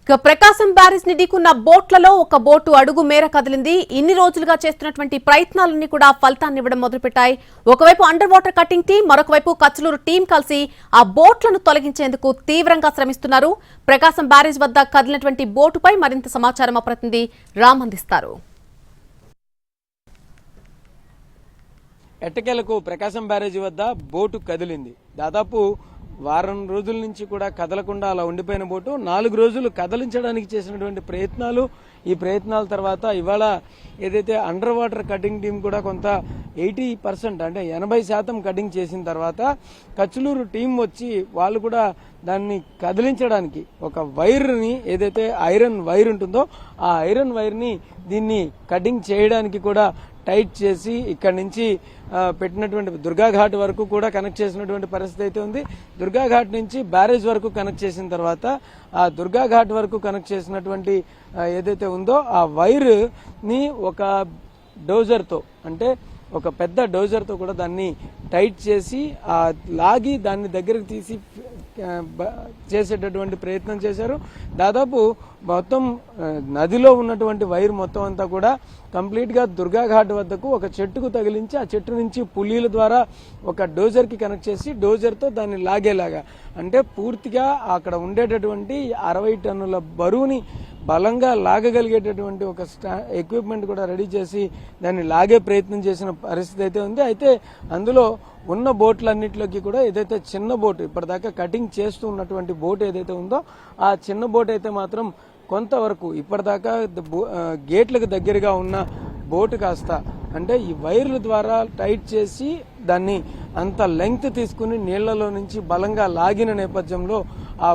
ప్రకాశం barrage ని ఢీకున్న బోట్లలో ఒక బోటు అడుగు మేర కదిలింది. ఇన్ని రోజులుగా చేస్తున్నటువంటి ప్రయత్నాలన్నీ కూడా ఫలితాన్ని ఇవ్వడం మొదలుపెట్టాయి. ఒకవైపు అండర్ వాటర్ కటింగ్ టీం, మరొకవైపు కచ్చలూరు టీం కలిసి ఆ బోట్లను తొలగించేందుకు తీవ్రంగా శ్రమిస్తున్నారు. ప్రకాశం బ్యారేజ్ వద్ద కదిలినటువంటి బోటుపై మరింత సమాచారం మా ప్రతినిధి రామ్ అందిస్తారు. ఎట్టకేలకు ప్రకాశం బ్యారేజీ వద్ద బోటు కదిలింది. దాదాపు వారం రోజుల నుంచి కూడా కదలకుండా అలా ఉండిపోయిన బోటు 4 రోజులు కదిలించడానికి చేసినటువంటి ప్రయత్నాలు, ఈ ప్రయత్నాల తర్వాత ఇవాళ ఏదైతే అండర్ వాటర్ కటింగ్ టీం కూడా కొంత 80% అంటే 80% కటింగ్ చేసిన తర్వాత కచ్చలూరు టీం వచ్చి వాళ్ళు కూడా దాన్ని కదిలించడానికి ఒక వైర్ని, ఏదైతే ఐరన్ వైర్ ఉంటుందో ఆ ఐరన్ వైర్ని దీన్ని కటింగ్ చేయడానికి కూడా టైట్ చేసి ఇక్కడి నుంచి పెట్టినటువంటి దుర్గాఘాట్ వరకు కూడా కనెక్ట్ చేసినటువంటి పరిస్థితి అయితే ఉంది. దుర్గాఘాట్ నుంచి బ్యారేజ్ వరకు కనెక్ట్ చేసిన తర్వాత ఆ దుర్గాఘాట్ వరకు కనెక్ట్ చేసినటువంటి ఏదైతే ఉందో ఆ వైర్ ని ఒక డోజర్తో, అంటే ఒక పెద్ద డోజర్తో కూడా దాన్ని టైట్ చేసి లాగి దాన్ని దగ్గరకు తీసి చేసేటటువంటి ప్రయత్నం చేశారు. దాదాపు మొత్తం నదిలో ఉన్నటువంటి వైర్ మొత్తం అంతా కూడా కంప్లీట్ గా దుర్గాఘాట్ వద్దకు ఒక చెట్టుకు తగిలించి ఆ చెట్టు నుంచి పులీల ద్వారా ఒక డోజర్ కి కనెక్ట్ చేసి డోజర్ తో దాన్ని లాగేలాగా, అంటే పూర్తిగా అక్కడ ఉండేటటువంటి 60 టన్నుల బరువుని బలంగా లాగగలిగేటటువంటి ఒక ఎక్విప్మెంట్ కూడా రెడీ చేసి దాన్ని లాగే ప్రయత్నం చేసిన పరిస్థితి అయితే ఉంది. అయితే అందులో ఉన్న బోట్లన్నింటిలోకి కూడా ఏదైతే చిన్న బోటు, ఇప్పటిదాకా కటింగ్ చేస్తూ ఉన్నటువంటి బోట్ ఏదైతే ఉందో ఆ చిన్న బోట్ అయితే మాత్రం కొంతవరకు ఇప్పటిదాకా గేట్లకు దగ్గరగా ఉన్న బోటు కాస్త, అంటే ఈ వైర్ల ద్వారా టైట్ చేసి దాన్ని అంత లెంగ్త్ తీసుకుని నీళ్లలో నుంచి బలంగా లాగిన నేపథ్యంలో ఆ